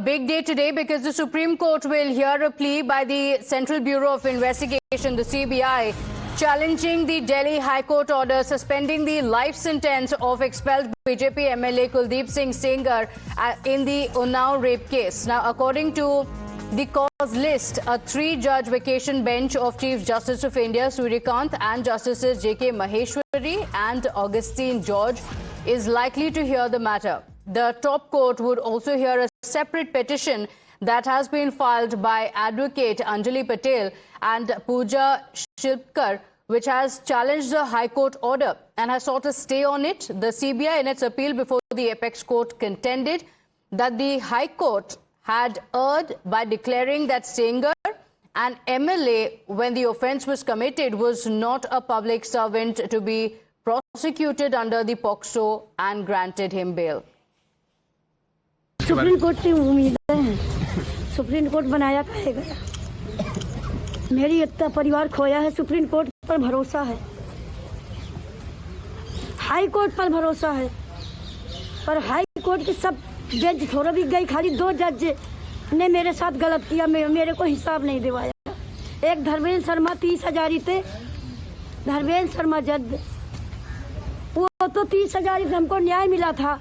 big day today because the Supreme Court will hear a plea by the Central Bureau of Investigation, the CBI, challenging the Delhi High Court order suspending the life sentence of expelled BJP MLA Kuldeep Singh Sengar in the Unnao rape case. Now, according to the cause list, a 3-judge vacation bench of Chief Justice of India Suryakant and Justices J.K. Maheshwari and Augustine George is likely to hear the matter. The top court would also hear a separate petition that has been filed by Advocate Anjali Patel and Pooja Shilpkar, which has challenged the High Court order and has sought a stay on it. The CBI, in its appeal before the Apex Court, contended that the High Court had erred by declaring that Sengar, an MLA, when the offence was committed, was not a public servant to be prosecuted under the POCSO and granted him bail. Supreme court से उम्मीदें हैं। Supreme court बनाया कहेगा। मेरी इतना परिवार खोया है, सुप्रीम कोर्ट पर भरोसा है, हाई कोर्ट पर भरोसा है, पर हाई कोर्ट की सब बेंच थोड़ा भी गई, खाली 2 जज ने मेरे साथ गलत किया, मेरे को हिसाब नहीं दिवाया। एक धर्मेंद्र शर्मा 30,000 थे, धर्मेंद्र शर्मा जज, वो तो 30,000 हमको न्याय मिला था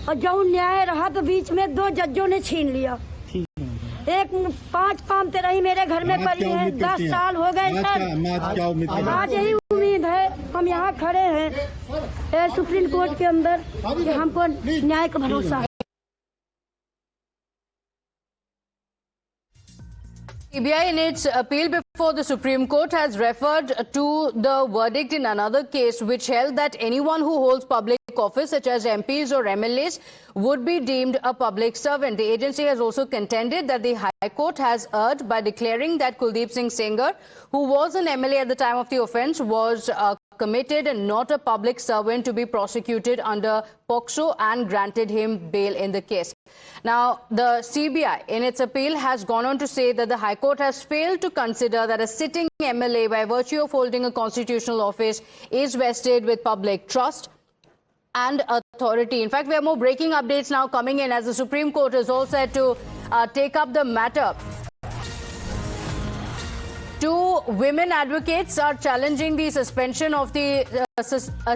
और जो न्याय रहा तो बीच में 2 जजों ने छीन लिया। एक 5 पामते रही मेरे घर में पड़ी है, 10 साल हो गए सर। आज यही उम्मीद है, हम यहाँ खड़े हैं सुप्रीम कोर्ट के अंदर कि हमको न्याय का भरोसा है। CBI, in its appeal before the Supreme Court, has referred to the verdict in another case which held that anyone who holds public office, such as MPs or MLAs, would be deemed a public servant. The agency has also contended that the High Court has erred by declaring that Kuldeep Singh Sengar, who was an MLA at the time of the offence, was committed and not a public servant to be prosecuted under POCSO and granted him bail in the case. Now, the CBI, in its appeal, has gone on to say that the High Court has failed to consider that a sitting MLA, by virtue of holding a constitutional office, is vested with public trust and authority. In fact, we have more breaking updates now coming in as the Supreme Court is all set to take up the matter. 2 women advocates are challenging the suspension of the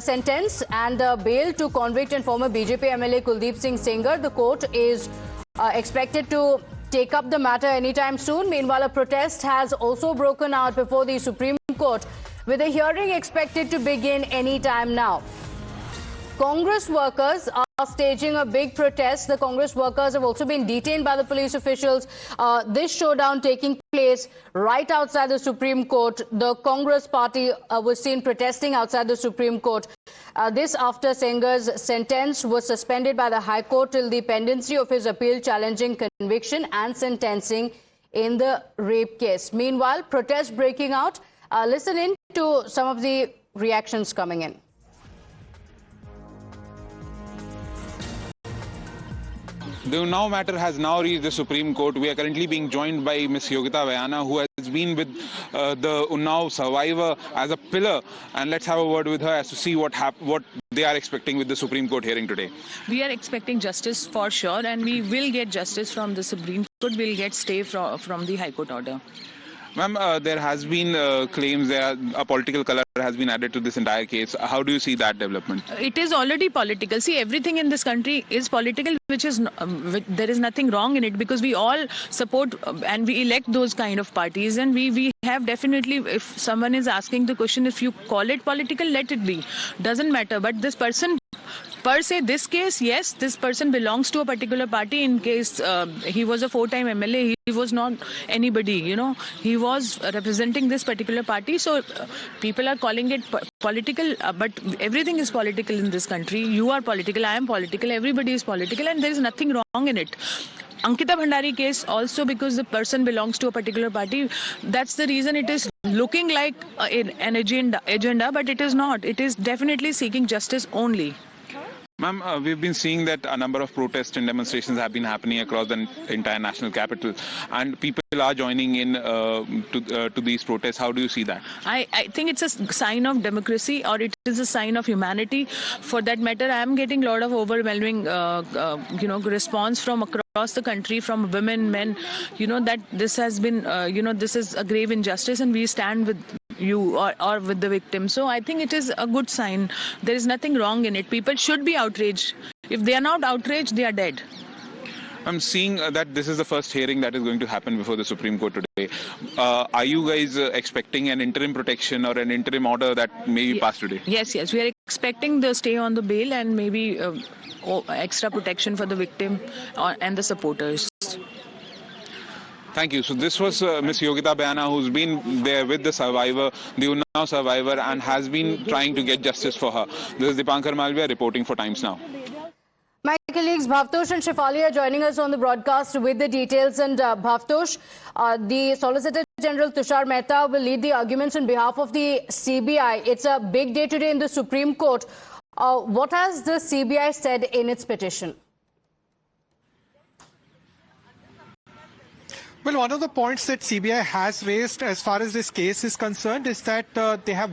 sentence and bail to convict and former BJP MLA Kuldeep Singh Sengar. The court is expected to take up the matter anytime soon. Meanwhile, a protest has also broken out before the Supreme Court, with a hearing expected to begin anytime now. Congress workers are staging a big protest. The Congress workers have also been detained by the police officials. This showdown taking place right outside the Supreme Court. The Congress party was seen protesting outside the Supreme Court. This after Sengar's sentence was suspended by the High Court till the pendency of his appeal challenging conviction and sentencing in the rape case. Meanwhile, protests breaking out. Listen in to some of the reactions coming in. The Unnao matter has now reached the Supreme Court. We are currently being joined by Ms. Yogita Vayana, who has been with the Unnao survivor as a pillar. And let's have a word with her as to see what they are expecting with the Supreme Court hearing today. We are expecting justice for sure, and we will get justice from the Supreme Court. We'll get stay from the High Court order. Ma'am, there has been claims that a political color has been added to this entire case. How do you see that development? It is already political. See, everything in this country is political, which is there is nothing wrong in it, because we all support and we elect those kind of parties, and we have definitely, if someone is asking the question, if you call it political, let it be. Doesn't matter. But this person, per se, this case, yes, this person belongs to a particular party. In case he was a 4-time MLA, he was not anybody, he was representing this particular party. So people are calling it political, but everything is political in this country. You are political, I am political, everybody is political, and there is nothing wrong in it. Ankita Bhandari case also, because the person belongs to a particular party, that's the reason it is looking like an agenda, but it is not. It is definitely seeking justice only. Ma'am, we've been seeing that a number of protests and demonstrations have been happening across the entire national capital, and people are joining in to these protests. How do you see that? I think it's a sign of democracy, or it is a sign of humanity. For that matter, I am getting a lot of overwhelming response from across the country from women, men, that this has been, this is a grave injustice and we stand with you or with the victim. So I think it is a good sign. There is nothing wrong in it. People should be outraged. If they are not outraged, they are dead. I'm seeing that this is the first hearing that is going to happen before the Supreme Court today. Are you guys expecting an interim protection or an interim order that may be passed today? Yes. We are expecting the stay on the bail and maybe extra protection for the victim and the supporters. Thank you. So this was Ms. Yogita Bayana, who's been there with the survivor, the Unnao survivor, and has been trying to get justice for her. This is Dipankar Malviya reporting for Times Now. My colleagues Bhavtosh and Shefali are joining us on the broadcast with the details. And Bhavtosh, the Solicitor General Tushar Mehta will lead the arguments on behalf of the CBI. It's a big day today in the Supreme Court. What has the CBI said in its petition? Well, one of the points that CBI has raised as far as this case is concerned is that they have,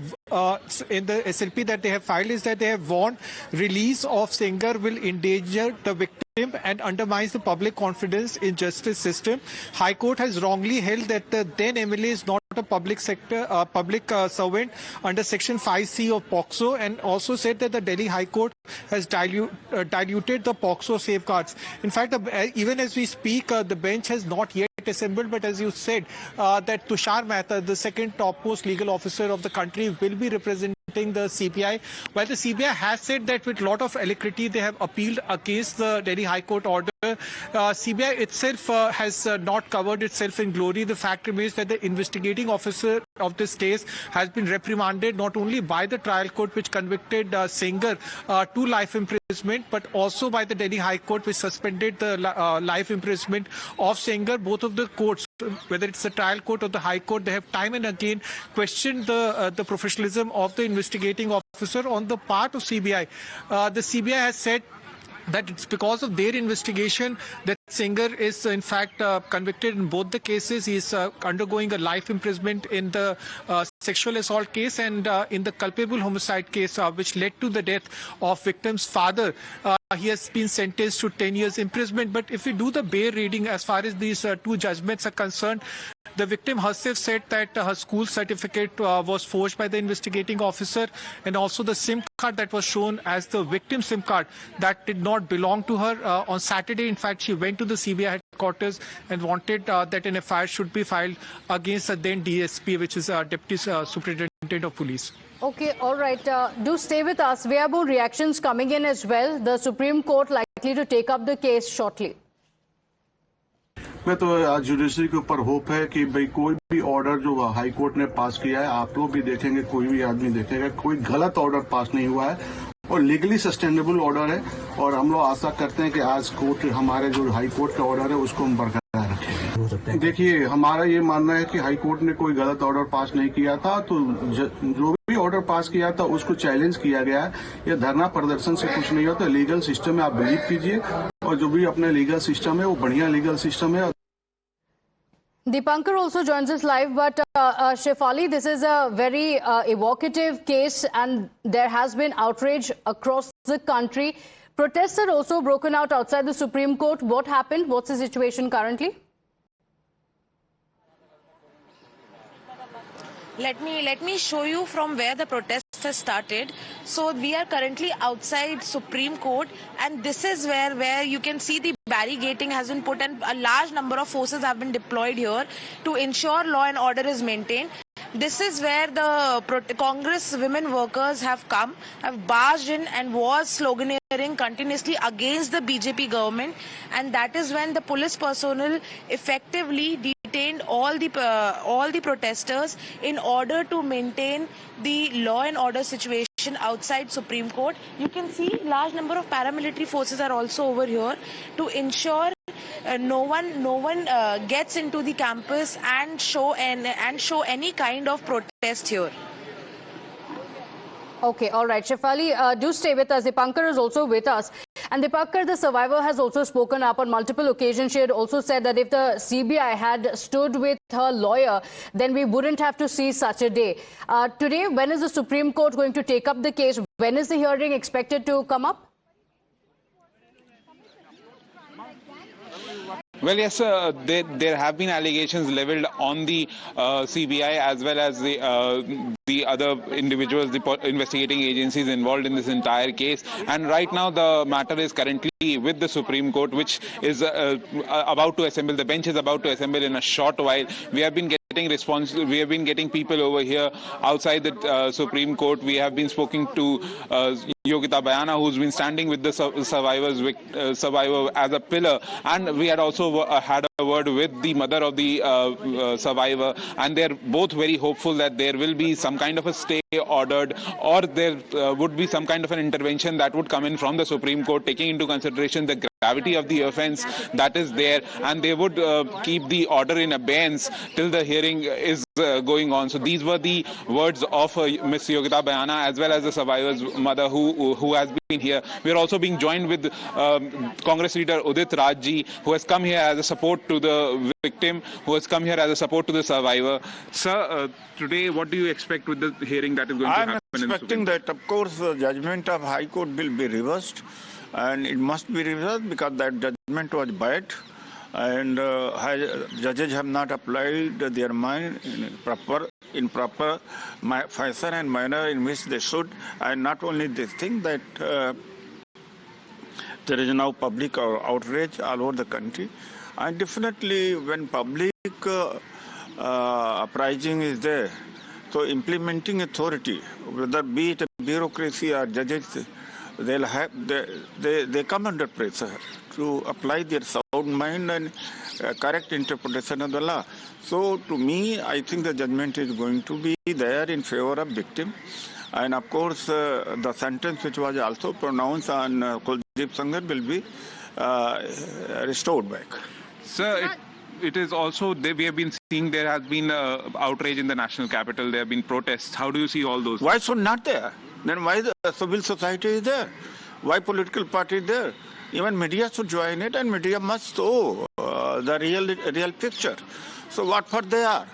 in the SLP that they have filed, is that they have warned release of Sengar will endanger the victim and undermines the public confidence in justice system. High Court has wrongly held that the then MLA is not a public servant under Section 5C of POCSO, and also said that the Delhi High Court has diluted the POCSO safeguards. In fact, even as we speak, the bench has not yet assembled, but as you said, that Tushar Mehta, the second topmost legal officer of the country, will be representing the CBI. While the CBI has said that with a lot of alacrity they have appealed against the Delhi High Court order, CBI itself has not covered itself in glory. The fact remains that the investigating officer of this case has been reprimanded not only by the trial court which convicted Sengar to life imprisonment, but also by the Delhi High Court which suspended the life imprisonment of Sengar. Both of the courts, whether it's the trial court or the High Court, they have time and again questioned the professionalism of the investigating officer on the part of CBI. The CBI has said that it's because of their investigation that Sengar is in fact convicted in both the cases. He is undergoing a life imprisonment in the sexual assault case and in the culpable homicide case which led to the death of victim's father. He has been sentenced to 10 years imprisonment. But if we do the bare reading as far as these two judgments are concerned, the victim herself said that her school certificate was forged by the investigating officer, and also the SIM card that was shown as the victim's SIM card, that did not belong to her. On Saturday, in fact, she went to the CBI headquarters and wanted that an FIR should be filed against the then DSP, which is Deputy Superintendent of Police. Okay, all right. Do stay with us. We have more reactions coming in as well. The Supreme Court likely to take up the case shortly. मैं तो आज judiciary के ऊपर hope है कि भाई कोई भी ऑर्डर जो हाई कोर्ट ने पास किया है, आप लोग भी देखेंगे, कोई भी आदमी देखेगा, कोई गलत ऑर्डर पास नहीं हुआ है और लीगली सस्टेनेबल ऑर्डर है। और हम लोग आशा करते हैं कि आज कोर्ट हमारे जो हाई कोर्ट का ऑर्डर है उसको हम बरकरार रखेंगे। देखिए, हमारा ये मानना है कि हाई कोर्ट ने कोई गलत ऑर्डर पास नहीं किया था, तो जो भी ऑर्डर पास किया था उसको चैलेंज किया गया है। ये धरना प्रदर्शन से कुछ नहीं होता, लीगल सिस्टम में आप बिलीव कीजिए और जो भी अपने लीगल सिस्टम है वो बढ़िया लीगल सिस्टम है। Dipankar also joins us live, but Shefali, this is a very evocative case and there has been outrage across the country. Protests are also broken out outside the Supreme Court. What happened? What's the situation currently? Let me show you from where the protests has started. So we are currently outside Supreme Court, and this is where you can see the barricading has been put and a large number of forces have been deployed here to ensure law and order is maintained. This is where the Congress women workers have barged in and was sloganeering continuously against the BJP government, and that is when the police personnel effectively detained all the protesters in order to maintain the law and order situation outside Supreme Court. You can see large number of paramilitary forces are also over here to ensure no one gets into the campus and show any kind of protest here. Okay, all right. Shefali, do stay with us. Dipankar is also with us. And Dipankar, the survivor, has also spoken up on multiple occasions. She had also said that if the CBI had stood with her lawyer, then we wouldn't have to see such a day. Today, when is the Supreme Court going to take up the case? When is the hearing expected to come up? Well, yes, there have been allegations leveled on the CBI as well as the other individuals, the investigating agencies involved in this entire case. And right now, the matter is currently with the Supreme Court, which is about to assemble. The bench is about to assemble in a short while. We have been getting response. We have been getting people over here outside the Supreme Court. We have been speaking to Yogita Bayana, who's been standing with the survivor as a pillar, and we had also had a word with the mother of the survivor, and they're both very hopeful that there will be some kind of a stay ordered, or there would be some kind of an intervention that would come in from the Supreme Court, taking into consideration the gravity of the offence that is there, and they would keep the order in abeyance till the hearing is going on. So these were the words of Ms. Yogita Bayana as well as the survivor's mother who has been here. We are also being joined with Congress leader Udit Raj ji, who has come here as a support to the victim, who has come here as a support to the survivor. Sir, today what do you expect with the hearing that is going to happen? I'm expecting that, of course, the judgment of High Court will be reversed, and it must be reversed because that judgment was bad, and judges have not applied their mind in proper fashion and manner in which they should. And not only this thing, that there is now public outrage all over the country, and definitely when public uprising is there, so implementing authority, whether be it a bureaucracy or judges, they come under pressure to apply their sound mind and correct interpretation of the law. So to me, I think the judgment is going to be there in favor of victim. And of course, the sentence which was also pronounced on Kuldeep Sengar will be restored back. Sir, it is also, we have been seeing there has been outrage in the national capital. There have been protests. How do you see all those? Why should not there? Then why the civil society is there? Why political party is there? Even media should join it, and media must show the real picture. So what for they are?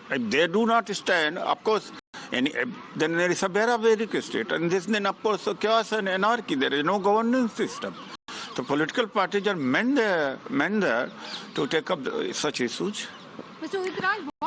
If they do not stand, of course, then there is a very state, and this then of course chaos and anarchy. There is no governance system. The political parties are meant there to take up such issues.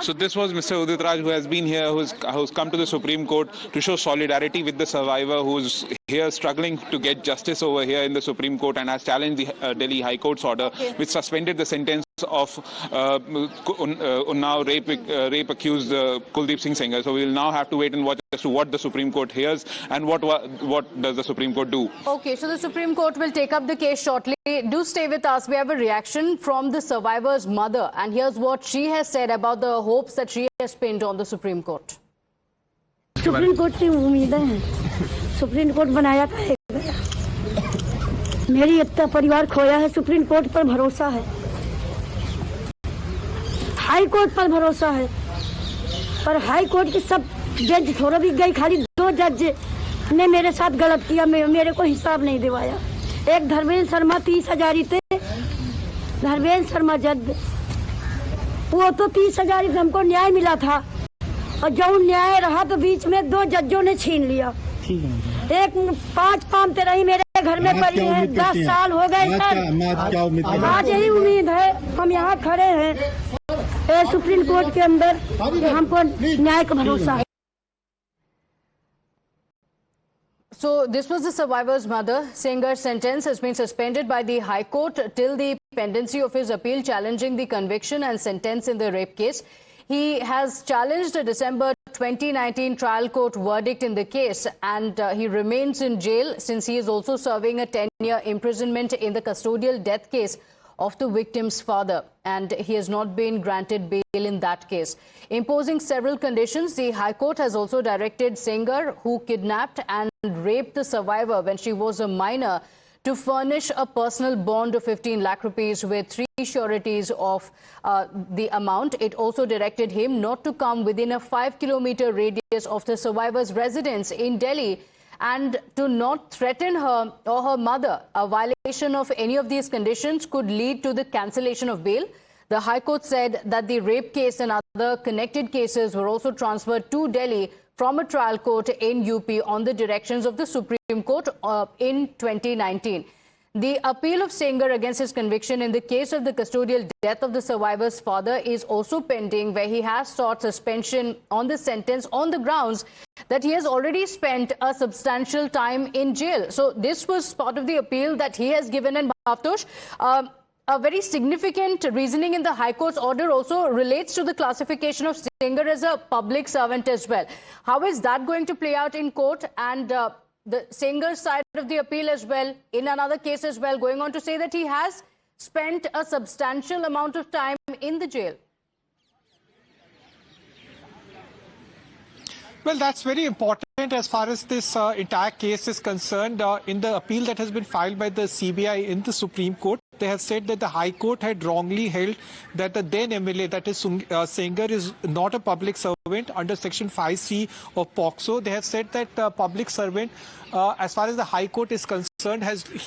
So this was Mr. Udit Raj, who has been here, who's come to the Supreme Court to show solidarity with the survivor, who's here struggling to get justice over here in the Supreme Court, and has challenged the Delhi High Court's order, which suspended the sentence of Unnao rape accused Kuldeep Singh Sengar. So we will now have to wait and watch as to what the Supreme Court hears and what does the Supreme Court do. Okay, so the Supreme Court will take up the case shortly. Do stay with us. We have a reaction from the survivor's mother, and here's what she has said about the hopes that she has pinned on the Supreme Court. Supreme court से उम्मीदें हैं, supreme court बनाया था, मेरी इतना परिवार खोया है, सुप्रीम कोर्ट पर भरोसा है, हाई कोर्ट पर भरोसा है, पर हाई कोर्ट की सब जज थोड़ा भी गई, खाली 2 जज ने मेरे साथ गलत किया, मेरे को हिसाब नहीं दिवाया। एक धर्मेंद्र शर्मा 30,000 थे, धर्मेंद्र शर्मा जज, वो तो 30,000 हमको न्याय मिला था, और जो न्याय रहा तो बीच में 2 जजों ने छीन लिया। एक 5 पामते रही मेरे घर में पड़ी है, 10 साल हो गए सर। आज यही उम्मीद है, हम यहाँ खड़े हैं सुप्रीम कोर्ट के अंदर, हमको न्याय का भरोसा है। So this was the survivor's mother. Singar's sentence has been suspended by the High Court till the pendency of his appeal challenging the conviction and sentence in the rape case. He has challenged a December 2019 trial court verdict in the case, and he remains in jail since he is also serving a 10-year imprisonment in the custodial death case of the victim's father, and he has not been granted bail in that case. Imposing several conditions, the High Court has also directed Sengar, who kidnapped and raped the survivor when she was a minor, to furnish a personal bond of 15 lakh rupees with 3 sureties of the amount. It also directed him not to come within a 5-kilometer radius of the survivor's residence in Delhi and to not threaten her or her mother. A violation of any of these conditions could lead to the cancellation of bail. The High Court said that the rape case and other connected cases were also transferred to Delhi from a trial court in UP on the directions of the Supreme Court in 2019. The appeal of Sengar against his conviction in the case of the custodial death of the survivor's father is also pending, where he has sought suspension on the sentence on the grounds that he has already spent a substantial time in jail. So this was part of the appeal that he has given. And Bhavtosh, a very significant reasoning in the High Court's order also relates to the classification of Sengar as a public servant as well. How is that going to play out in court? And the Sengar side of the appeal as well, in another case as well, going on to say that he has spent a substantial amount of time in the jail. Well, that's very important as far as this entire case is concerned. In the appeal that has been filed by the CBI in the Supreme Court, they have said that the High Court had wrongly held that the then MLA, that is Sengar, is not a public servant under Section 5C of POCSO. They have said that public servant, as far as the High Court is concerned,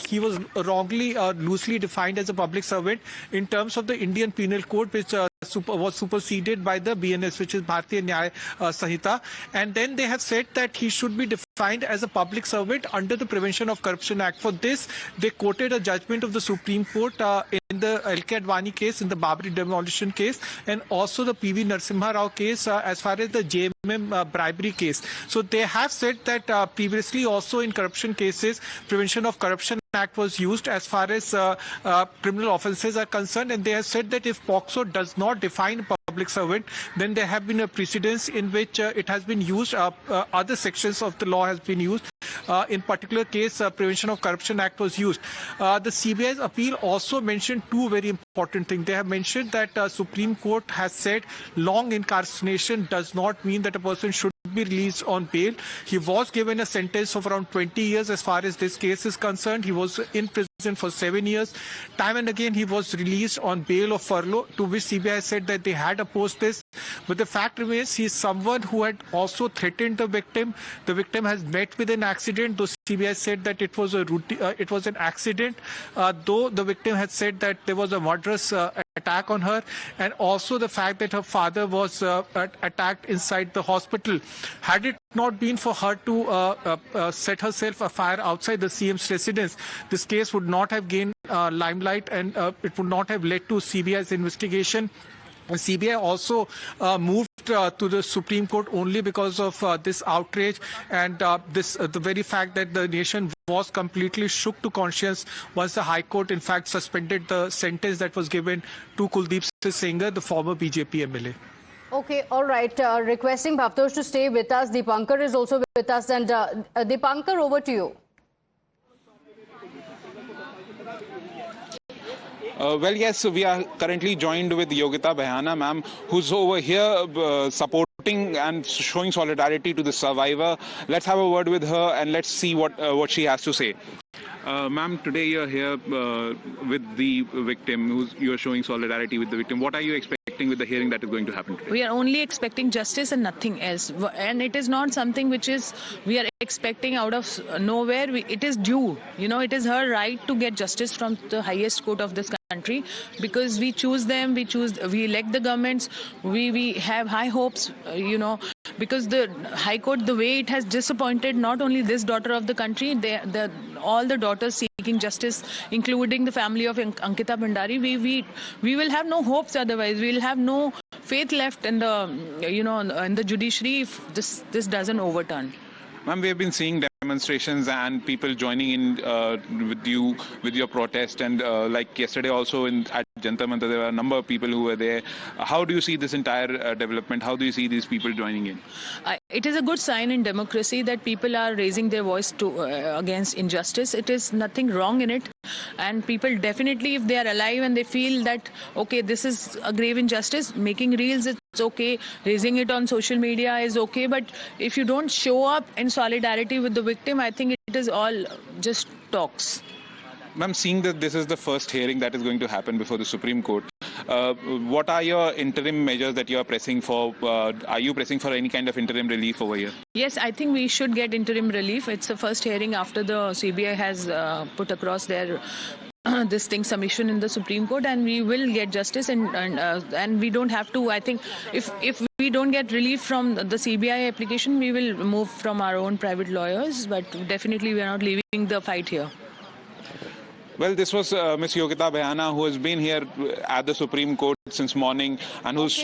he was wrongly loosely defined as a public servant in terms of the Indian Penal Code, which was superseded by the BNS, which is Bharatiya Nyaya Sanhita. And then they have said that he should be defined as a public servant under the Prevention of Corruption Act. For this, they quoted a judgment of the Supreme Court in the L.K. Advani case, in the Babri demolition case, and also the P.V. Narasimha Rao case as far as the JMM bribery case. So they have said that previously also in corruption cases, Prevention of Corruption Act was used as far as criminal offences are concerned, and they have said that if POCSO does not define a public servant, then there have been a precedence in which it has been used, other sections of the law has been used. In particular case, Prevention of Corruption Act was used. The CBI's appeal also mentioned two very important things. They have mentioned that Supreme Court has said long incarceration does not mean that a person should be released on bail. He was given a sentence of around 20 years as far as this case is concerned. He was in prison for 7 years. Time and again he was released on bail or furlough, to which CBI said that they had opposed this. But the fact remains, he is someone who had also threatened the victim. The victim has met with an accident, though CBI said that it was an accident, though the victim had said that there was a murderous attack on her, and also the fact that her father was attacked inside the hospital. Had it not been for her to set herself afire outside the CM's residence, this case would not have gained limelight, and it would not have led to CBI's investigation. CBI also moved to the Supreme Court only because of this outrage and the very fact that the nation was completely shook to conscience once the High Court in fact suspended the sentence that was given to Kuldeep Sengar, the former BJP MLA. Okay, all right. Requesting Bhavtosh to stay with us. Deepankar is also with us. And Deepankar, over to you. Well, yes, we are currently joined with Yogita Bhayana, ma'am, who's over here supporting and showing solidarity to the survivor. Let's have a word with her and let's see what she has to say. Ma'am, today you're here with the victim, you're showing solidarity with the victim. What are you expecting with the hearing that is going to happen today? We are only expecting justice and nothing else. And it is not something which is we are expecting out of nowhere. It is due. You know, it is her right to get justice from the highest court of this country, because we choose them, we elect the governments, we have high hopes, you know, because the High Court, the way it has disappointed not only this daughter of the country, all the daughters seeking justice, including the family of Ankita Bhandari, we will have no hopes otherwise. We will have no faith left in the judiciary if this doesn't overturn. Ma'am, we have been seeing demonstrations and people joining in with your protest, and like yesterday also at Jantar Mantar there were a number of people who were there. How do you see this entire development? How do you see these people joining in? It is a good sign in democracy that people are raising their voice against injustice. It is nothing wrong in it, and people definitely, if they are alive and they feel that okay, this is a grave injustice, making reels, it's okay, raising it on social media is okay, but if you don't show up in solidarity with the victim, I think it is all just talks. Ma'am, seeing that this is the first hearing that is going to happen before the Supreme Court, what are your interim measures that you are pressing for? Are you pressing for any kind of interim relief over here? Yes, I think we should get interim relief. It's the first hearing after the CBI has put across their this thing submission in the Supreme Court, and we will get justice, and we don't have to. I think if we don't get relief from the CBI application, we will move from our own private lawyers, but definitely we are not leaving the fight here. Well, this was Ms. Yogita Bhayana, who has been here at the Supreme Court since morning and who's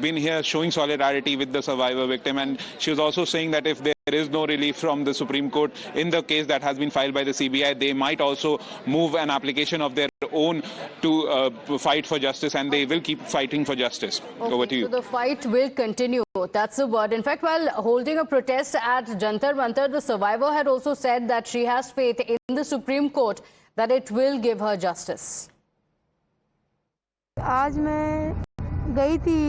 been here showing solidarity with the survivor victim. And she was also saying that if there is no relief from the Supreme Court in the case that has been filed by the CBI, they might also move an application of their own to fight for justice, and they will keep fighting for justice. Okay, over to you. So the fight will continue. That's the word. In fact, while holding a protest at Jantar Mantar, the survivor had also said that she has faith in the Supreme Court that it will give her justice. आज मैं गई थी,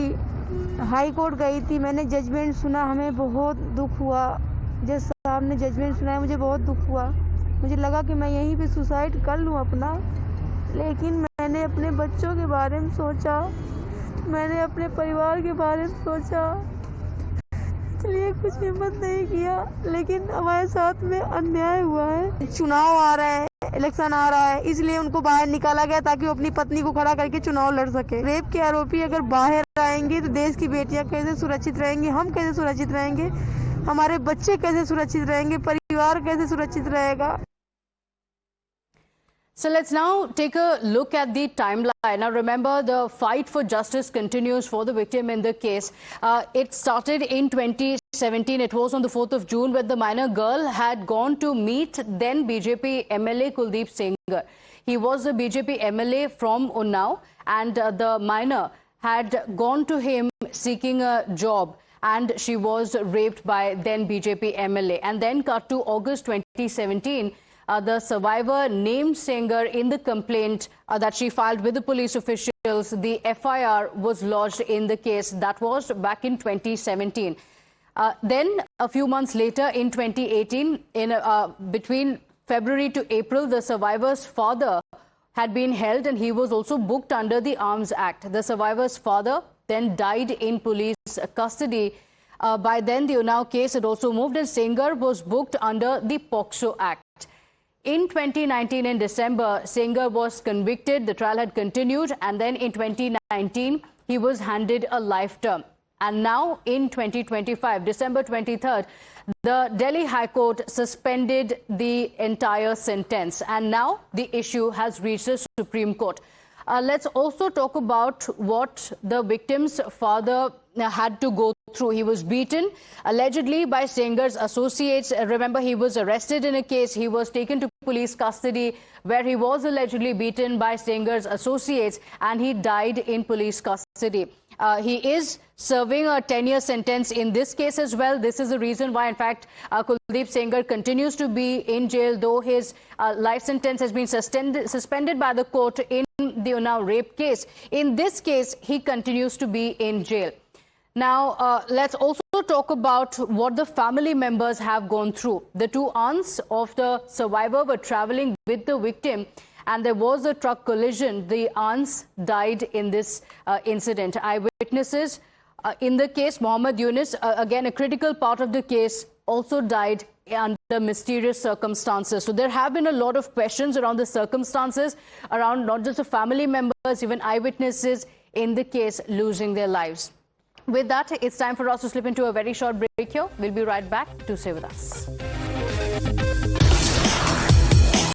high court गई थी, मैंने judgement सुना, हमें बहुत दुख हुआ। जज साहब ने जजमेंट सुनाया, मुझे बहुत दुख हुआ। मुझे लगा कि मैं यहीं पे सुसाइड कर लूँ अपना, लेकिन मैंने अपने बच्चों के बारे में सोचा, मैंने अपने परिवार के बारे में सोचा, इसलिए कुछ हिम्मत नहीं किया। लेकिन हमारे साथ में अन्याय हुआ है। चुनाव आ रहा है, इलेक्शन आ रहा है, इसलिए उनको बाहर निकाला गया ताकि वो अपनी पत्नी को खड़ा करके चुनाव लड़ सके। रेप के आरोपी अगर बाहर आएंगे तो देश की बेटियां कैसे सुरक्षित रहेंगी, हम कैसे सुरक्षित रहेंगे, हमारे बच्चे कैसे सुरक्षित रहेंगे, परिवार कैसे सुरक्षित रहेगा। So let's now take a look at the timeline. Now remember, the fight for justice continues for the victim in the case. It started in 2017. It was on the 4th of June when the minor girl had gone to meet then BJP MLA Kuldeep Singh. He was a BJP MLA from Unnao, and the minor had gone to him seeking a job, and she was raped by then BJP MLA. And then cut to August 2017. The survivor named Sengar in the complaint that she filed with the police officials. The FIR was lodged in the case. That was back in 2017. Then a few months later in 2018, between February to April, the survivor's father had been held and he was also booked under the Arms Act. The survivor's father then died in police custody. By then, the Unau case had also moved and Sengar was booked under the POCSO Act. In 2019, in December, Sengar was convicted. The trial had continued, and then in 2019, he was handed a life term. And now, in 2025, December 23rd, the Delhi High Court suspended the entire sentence. And now the issue has reached the Supreme Court. Let's also talk about what the victim's father had to go through. He was beaten allegedly by Sengar's associates. Remember, he was arrested in a case. He was taken to police custody where he was allegedly beaten by Sengar's associates, and he died in police custody. He is serving a 10-year sentence in this case as well. This is the reason why, in fact, Kuldeep Sengar continues to be in jail, though his life sentence has been suspended by the court in the Unau rape case. In this case, he continues to be in jail. Now, let's also talk about what the family members have gone through. The two aunts of the survivor were traveling with the victim, and there was a truck collision. The aunts died in this incident. Eyewitnesses in the case, Mohammed Yunus, again a critical part of the case, also died under mysterious circumstances. So there have been a lot of questions around the circumstances, around not just the family members, even eyewitnesses in the case losing their lives. With that, it's time for us to slip into a very short break here. We'll be right back. Do stay with us.